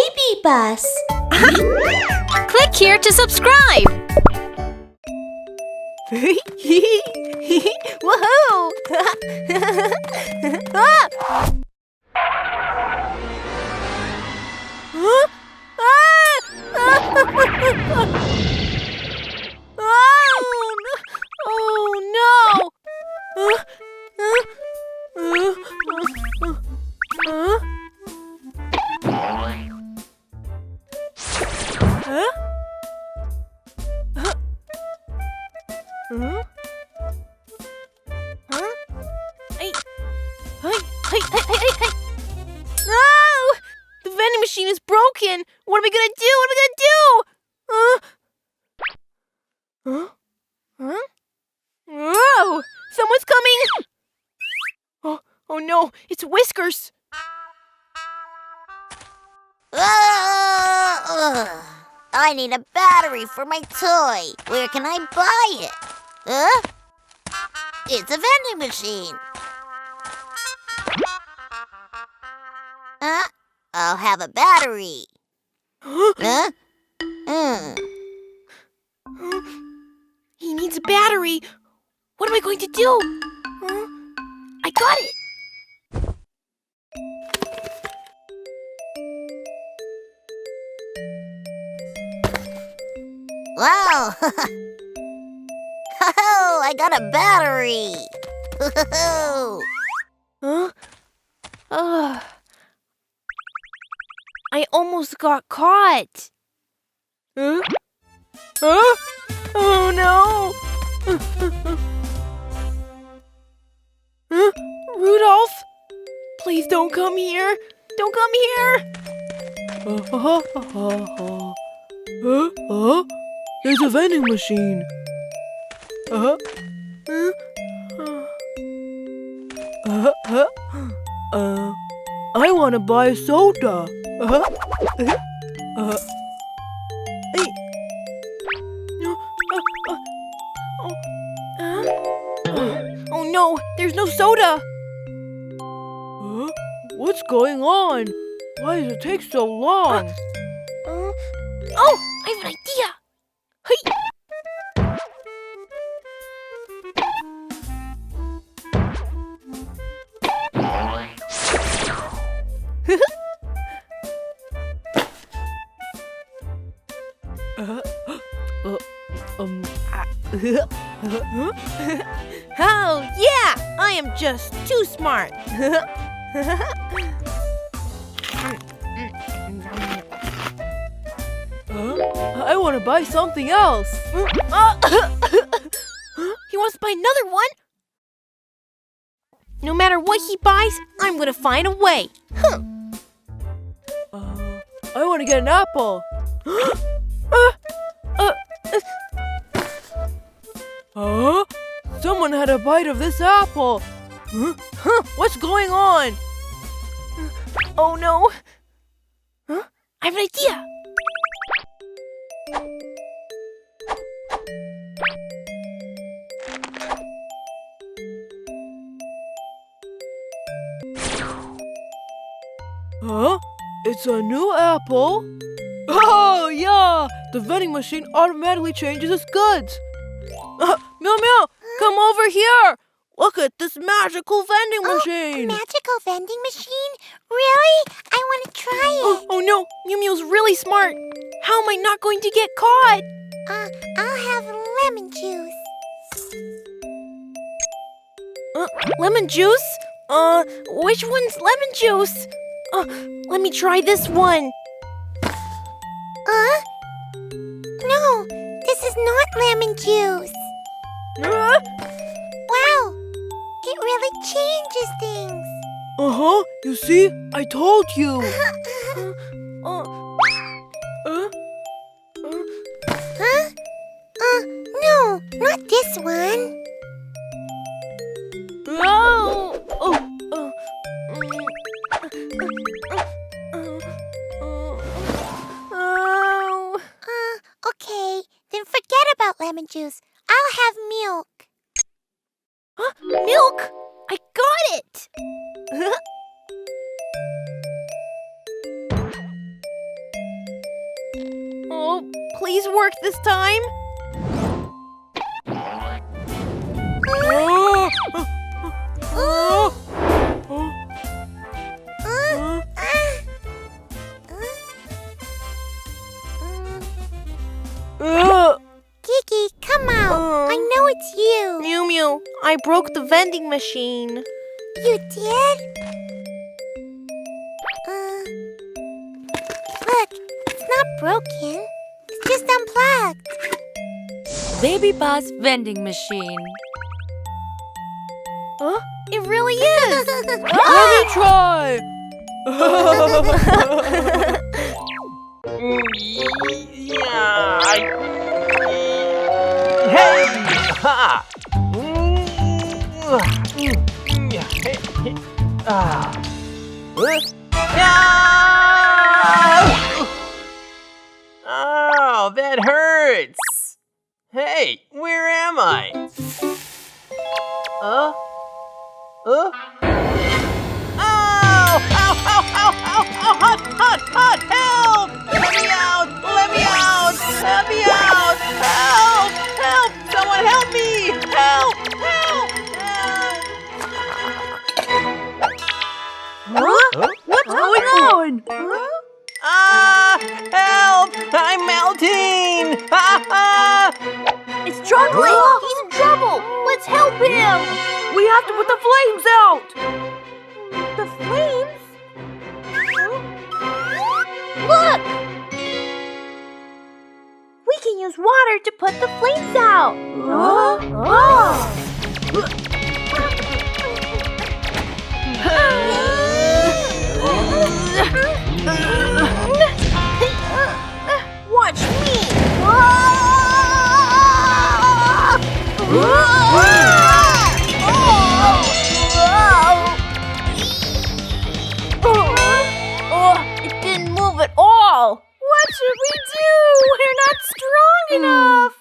BabyBus. Click here to subscribe. Woohoo! Ah! Huh? Oh no! Hey! No! The vending machine is broken! What am I gonna do? Whoa! Someone's coming! Oh no, it's Whiskers! I need a battery for my toy. Where can I buy it? It's a vending machine. I'll have a battery. He needs a battery. What am I going to do? I got it. Wow! Oh, I got a battery! I almost got caught. Oh no! Rudolph? Please don't come here! Don't come here! There's a vending machine. I want to buy soda. Oh no, there's no soda. What's going on? Why does it take so long? Oh, I have an idea. Hey. Oh, yeah! I am just too smart. I want to buy something else. He wants to buy another one? No matter what he buys, I'm gonna find a way. I want to get an apple. Someone had a bite of this apple. What's going on? Oh no. I have an idea. It's a new apple? Oh, yeah! The vending machine automatically changes its goods. Meow Meow, come over here! Look at this magical vending machine! Magical vending machine? Really? I want to try it. Oh no, Mew Mew's really smart. How am I not going to get caught? I'll have lemon juice. Lemon juice? Which one's lemon juice? Let me try this one. No, this is not lemon juice. Wow, it really changes things. You see? I told you. No, not this one. Okay, then forget about lemon juice. I'll have milk. Milk? I got it! please work this time? Kiki, come out. I know it's you. Mew Mew, I broke the vending machine. You did? Look, it's not broken. It's just unplugged. BabyBus vending machine. Huh? It really is. Let me try. Hey! Ha! Oh, that hurts! Hey, where am I? Oh! Ow! Ow! Ow! Ow! Ow! Ow! Hot! Hot! Hot! Help! Let me out! Let me out! Let me out! Help! Help! Someone help me! Help! Help! Help! Huh? What's going on? Help! I'm melting! It's chocolate. He's in trouble. Let's help him. We have to put the flames out. The flames? Look! We can use water to put the flames out. Watch me! It didn't move at all. What should we do? We're not strong enough.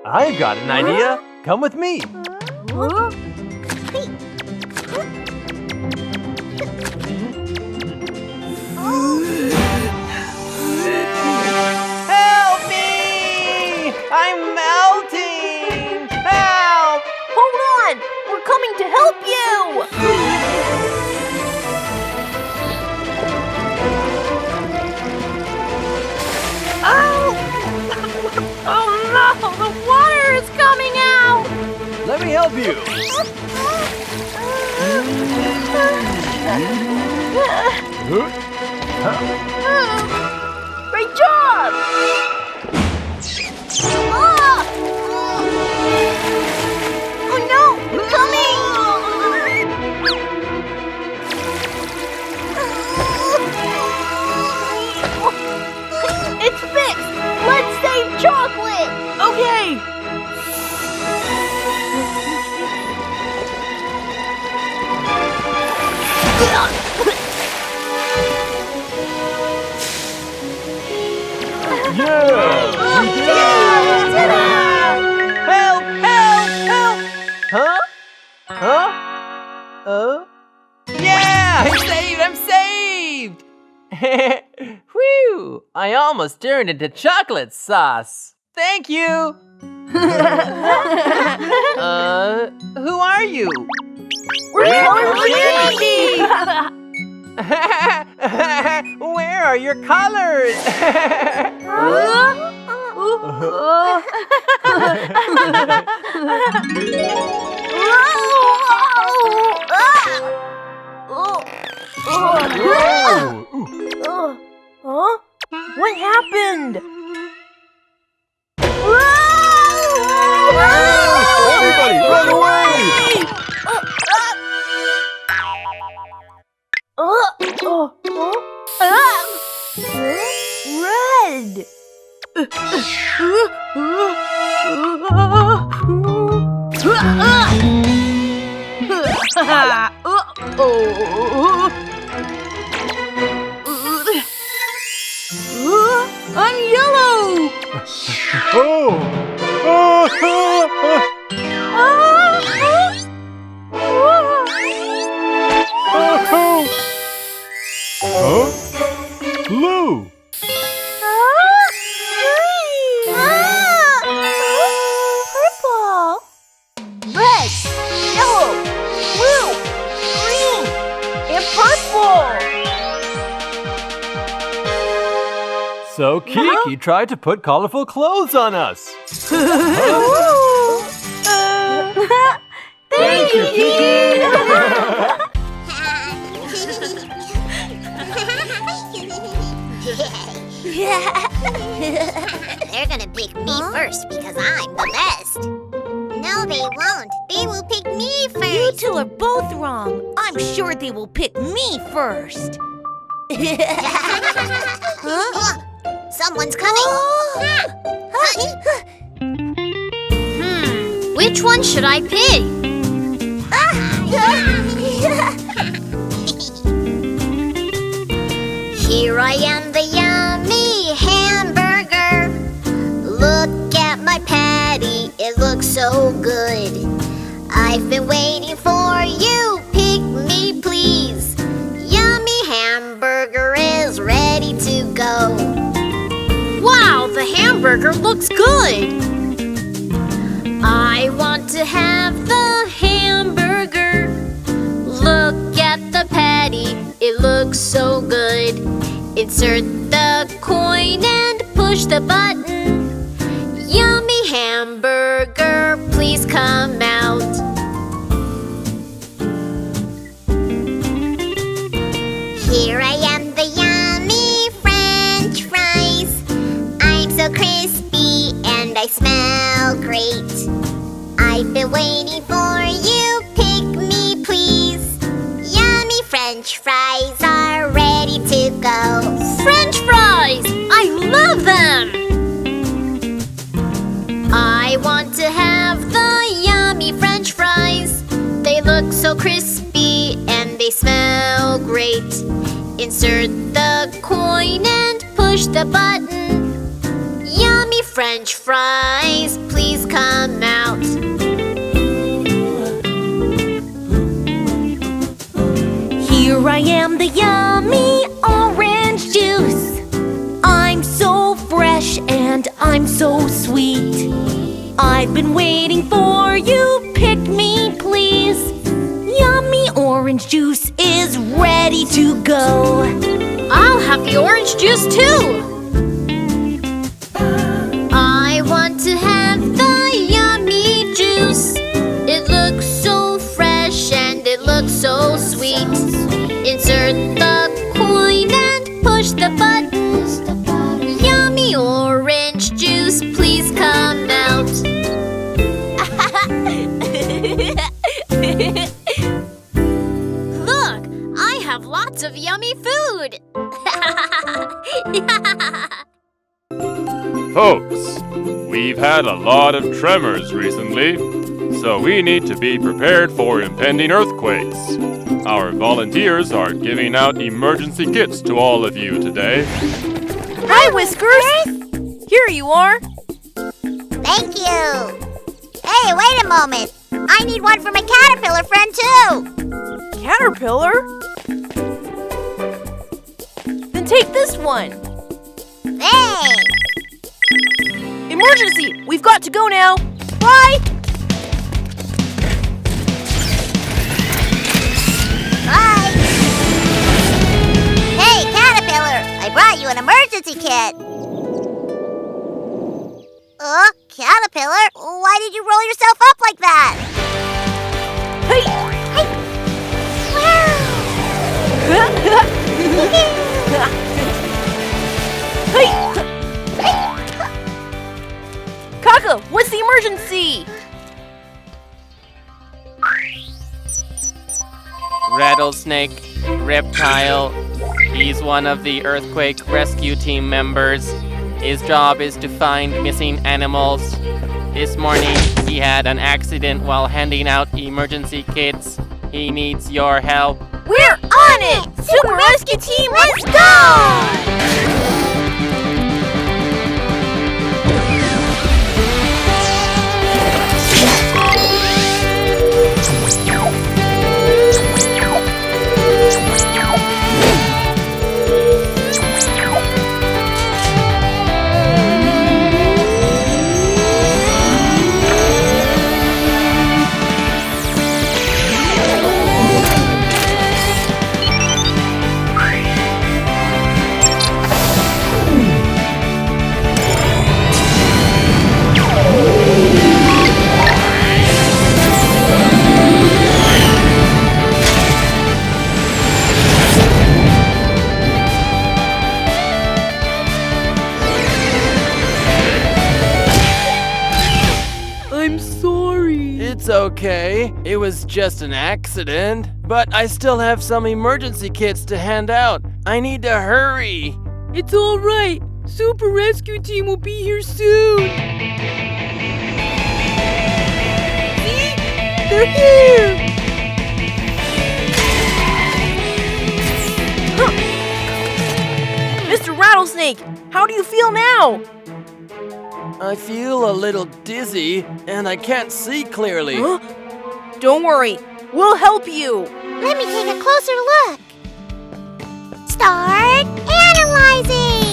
I've got an idea. Come with me. Help me! I'm melting! Help! Hold on. We're coming to help you. Oh no! The water is coming out! Let me help you. Great job! Oh no! We're coming! It's fixed! Let's save chocolate! Okay. Help! Help! Help! Huh? Huh? Yeah! I'm saved! I'm saved! Whew! I almost turned into chocolate sauce. Thank you! Who are you? We're going for candy! Where are your colors? Huh? What happened? Everybody, run away! Red! I'm yellow. So Kiki tried to put colorful clothes on us. Thank you, Kiki! They're gonna pick me first because I'm the best. No, they won't. They will pick me first. You two are both wrong. I'm sure they will pick me first. Huh? Someone's coming. Which one should I pick? Here I am, the yummy hamburger. Look at my patty, it looks so good. I've been waiting for you, pick me please. Yummy hamburger is ready to go. Wow, the hamburger looks good! I want to have the hamburger. Look at the patty, it looks so good. Insert the coin and push the button. Yummy hamburger, please come out. Here I am, the yummy French fries. I'm so crispy and I smell great. I've been waiting for you, pick me please. Yummy French fries are ready to go. French fries! I love them! I want to have the yummy French fries. They look so crispy and they smell great. Insert the coin and push the button. Yummy French fries, please come out. Here I am, the yummy orange juice. I'm so fresh and I'm so sweet. I've been waiting for you, pick me please. Yummy orange juice is ready to go. I'll have the orange juice too! I want to have the yummy juice. It looks so fresh and it looks so sweet. Insert the coin and push the button. Yummy orange juice, please come out. Look, I have lots of yummy food! Folks, we've had a lot of tremors recently, so we need to be prepared for impending earthquakes. Our volunteers are giving out emergency kits to all of you today. Hi, Whiskers! Here you are. Thank you. Hey, wait a moment. I need one for my caterpillar friend too. Caterpillar? Then take this one. Thanks. Emergency! We've got to go now. Bye! Bye. Hey, caterpillar! I brought you an emergency kit. Caterpillar, why did you roll yourself up like that? Hey! Hey! Kaka, what's the emergency? Rattlesnake, reptile. He's one of the earthquake rescue team members. His job is to find missing animals. This morning, he had an accident while handing out emergency kits. He needs your help. We're on it! Super Rescue Team, let's go! okay. It was just an accident. But I still have some emergency kits to hand out. I need to hurry. It's all right. Super Rescue Team will be here soon. See? They're here. Mr. Rattlesnake, how do you feel now? I feel a little dizzy, and I can't see clearly. Huh? Don't worry, we'll help you. Let me take a closer look. Start analyzing.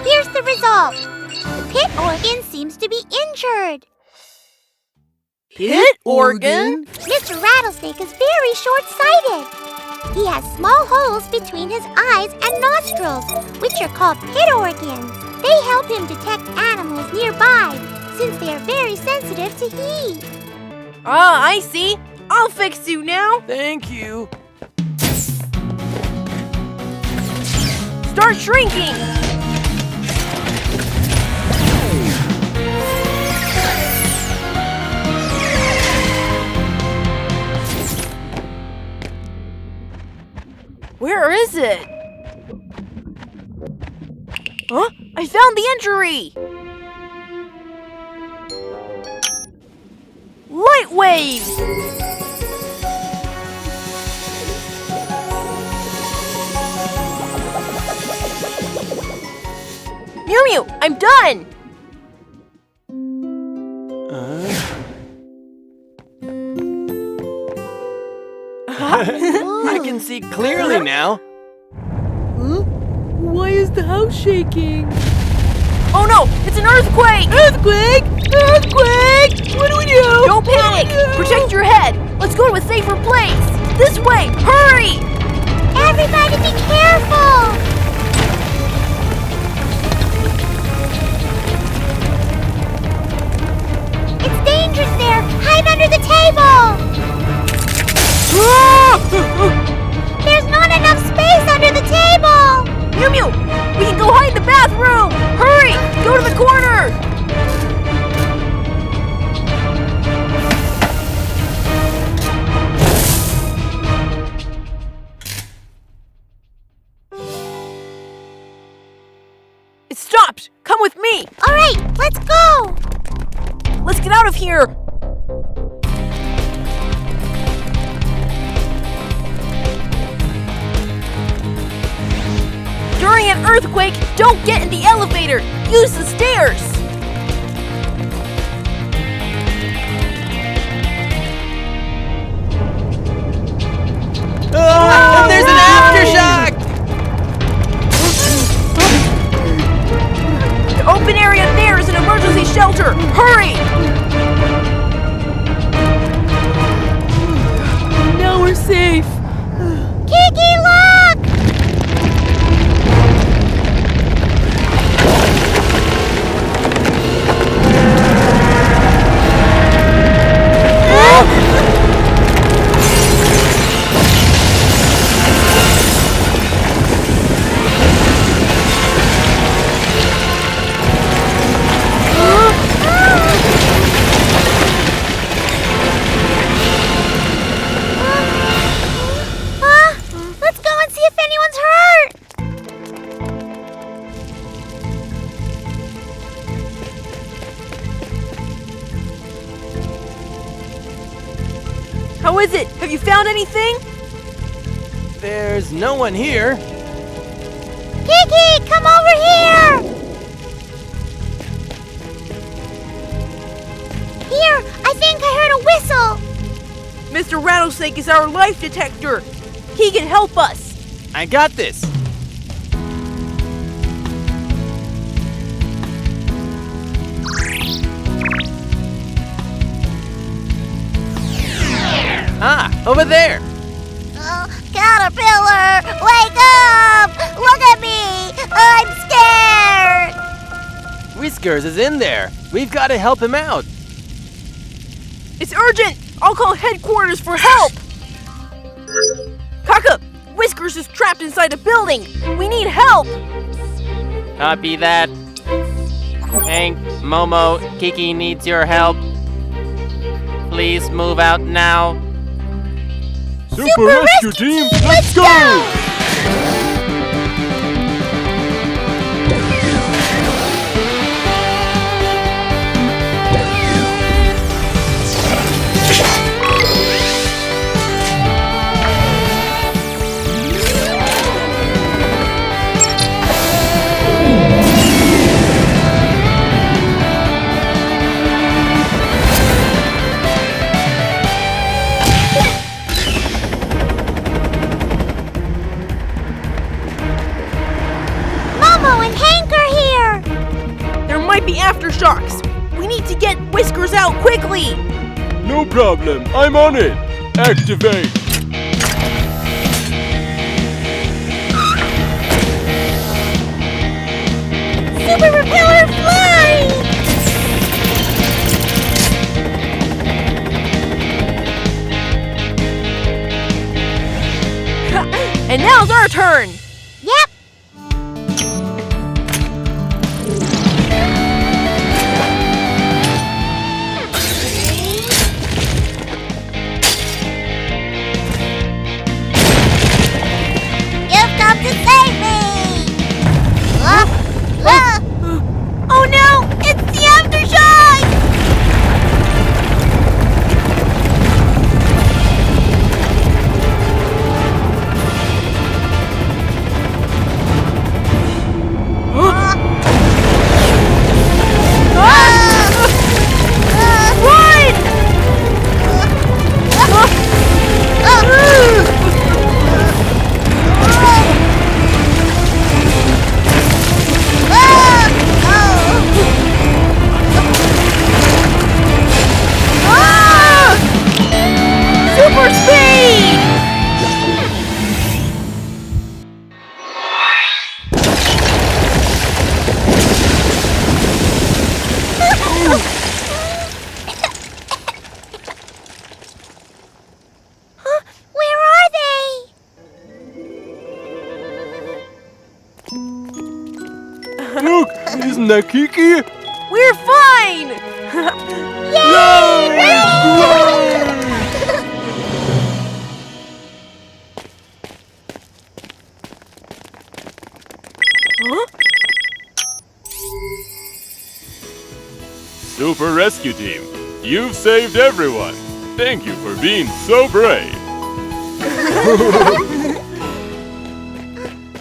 Here's the result. The pit organ seems to be injured. Pit organ? Mr. Rattlesnake is very short-sighted. He has small holes between his eyes and nostrils, which are called pit organs. They help him detect animals nearby, since they are very sensitive to heat. Ah, I see. I'll fix you now. Thank you. Start shrinking. Where is it? Huh? I found the injury! Light waves! Mew Mew, I'm done! I can see clearly now. Huh? Why is the house shaking? Oh no! It's an earthquake! Earthquake! Earthquake! What do we do? Don't panic! Protect your head! Let's go to a safer place! This way! Hurry! Everybody be careful! It's dangerous there! Hide under the table! There's not enough space under the table! Mew Mew! We can go hide in the bathroom! Hurry! Go to the corner! It stopped! Come with me! All right, let's go! Let's get out of here! During an earthquake, don't get in the elevator! Use the stairs! Oh, there's an aftershock! The open area there is an emergency shelter! Hurry! Now we're safe! Kiki, look! Let's go and see if anyone's hurt! How is it? Have you found anything? There's no one here. Kiki, come over here! Here, I think I heard a whistle! Mr. Rattlesnake is our life detector! He can help us! I got this. Ah, over there. Caterpillar, wake up! Look Whiskers is in there. We've got to help him out. It's urgent! I'll call headquarters for help! Kaka! Whiskers is trapped inside a building! We need help! Copy that. Hank, Momo, Kiki needs your help. Please move out now. Super Rescue Team, let's go! Might be aftershocks. We need to get Whiskers out quickly. No problem. I'm on it. Activate. Super propeller fly! And now's our turn. Yep. To save me! Oh no! It's the aftershock! Look, isn't that Kiki? We're fine! Huh? Super Rescue Team, you've saved everyone. Thank you for being so brave.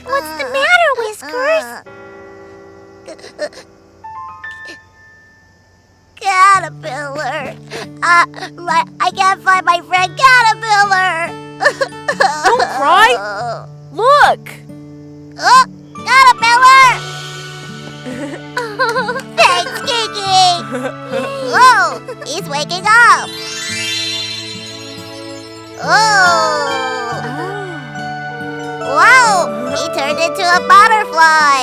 What's the matter, Whiskers? Caterpillar. I can't find my friend Caterpillar. Don't cry. Look. Oh, Caterpillar! Thanks, Kiki. Whoa, he's waking up. Oh. Wow, he turned into a butterfly.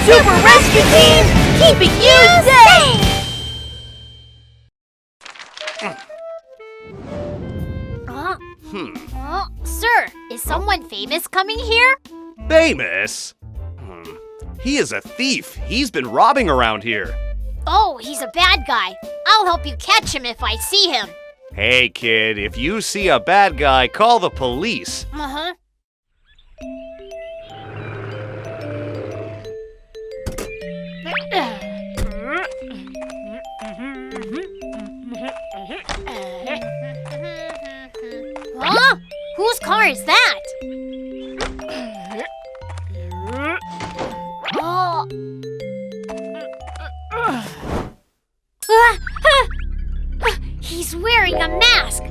Super Rescue Team, keeping you safe! Sir, is someone famous coming here? Famous? He is a thief. He's been robbing around here. Oh, he's a bad guy. I'll help you catch him if I see him. Hey, kid, if you see a bad guy, call the police. Uh-huh. Huh? Whose car is that? Oh. He's wearing a mask.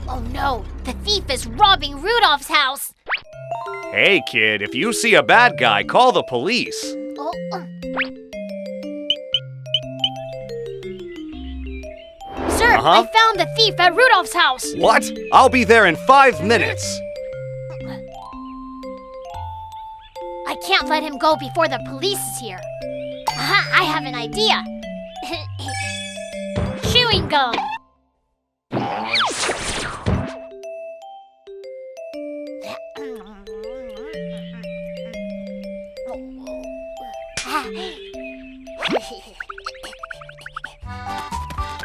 Oh no, the thief is robbing Rudolph's house. Hey, kid, if you see a bad guy, call the police. Oh. Uh-huh. I found the thief at Rudolph's house. What? I'll be there in 5 minutes. I can't let him go before the police is here. Aha, I have an idea. Chewing gum.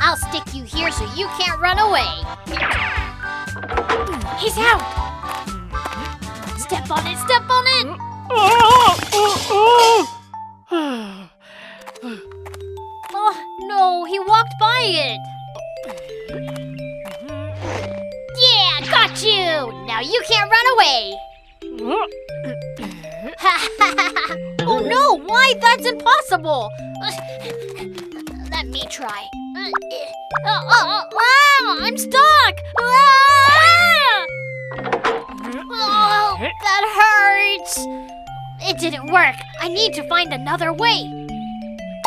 I'll stick you here so you can't run away. He's out. Step on it, step on it. Oh, no, he walked by it. Yeah, got you. Now you can't run away. Oh no, why? That's impossible. Let me try. I'm stuck. Oh, that hurts. It didn't work. I need to find another way.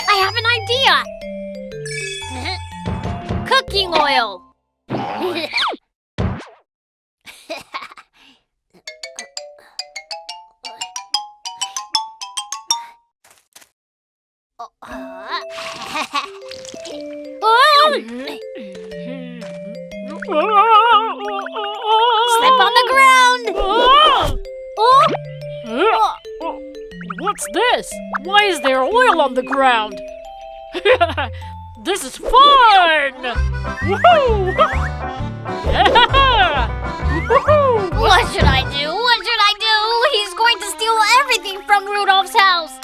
I have an idea. Cooking oil. Slip on the ground. What's this? Why is there oil on the ground? This is fun! Woohoo! Yeah! Woohoo! What should I do? What should I do? He's going to steal everything from Rudolph's house.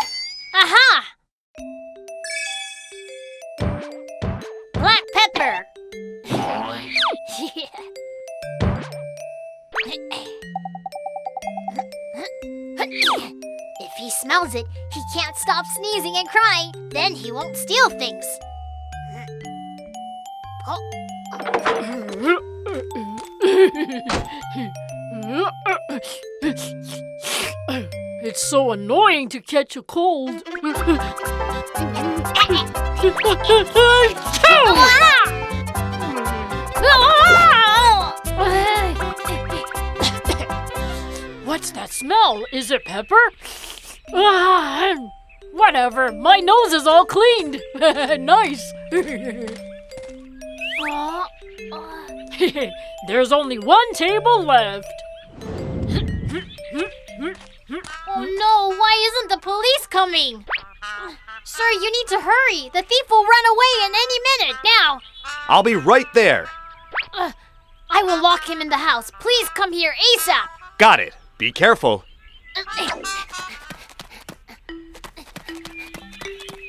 Aha! Black pepper. If he smells it, he can't stop sneezing and crying. Then he won't steal things. It's so annoying to catch a cold. What's that smell? Is it pepper? Whatever, my nose is all cleaned. Nice. There's only one table left. Oh no, why isn't the police coming? Sir, you need to hurry. The thief will run away in any minute now. I'll be right there. I will lock him in the house. Please come here ASAP. Got it. Be careful.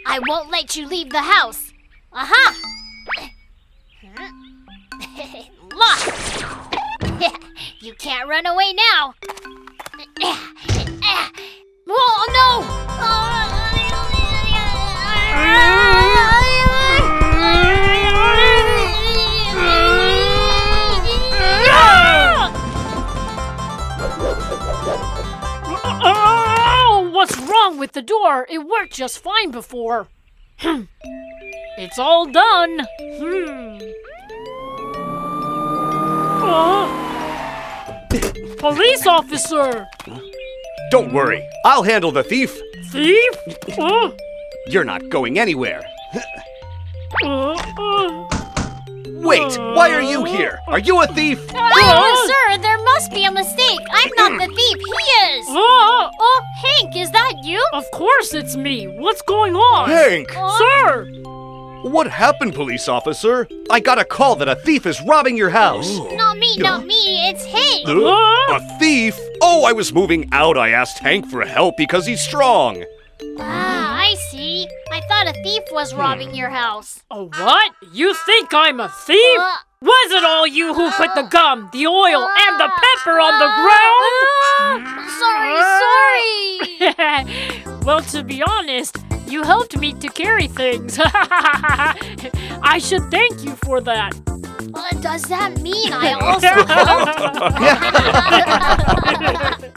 I won't let you leave the house. Aha! Lock! You can't run away now. Oh no! What's wrong with the door? It worked just fine before. It's all done. Police officer! Don't worry. I'll handle the thief. Thief? You're not going anywhere. Wait, why are you here? Are you a thief? Sir, there must be a mistake. I'm not the thief. He is. Oh, Hank, is that you? Of course it's me. What's going on? Hank! Sir! What happened, police officer? I got a call that a thief is robbing your house. Not me, not me. It's Hank. A thief? Oh, I was moving out. I asked Hank for help because he's strong. Ah, I see. I thought a thief was robbing your house. A what? You think I'm a thief? Was it all you who put the gum, the oil, and the pepper on the ground? Sorry. Well, to be honest, you helped me to carry things. I should thank you for that. Does that mean I also helped?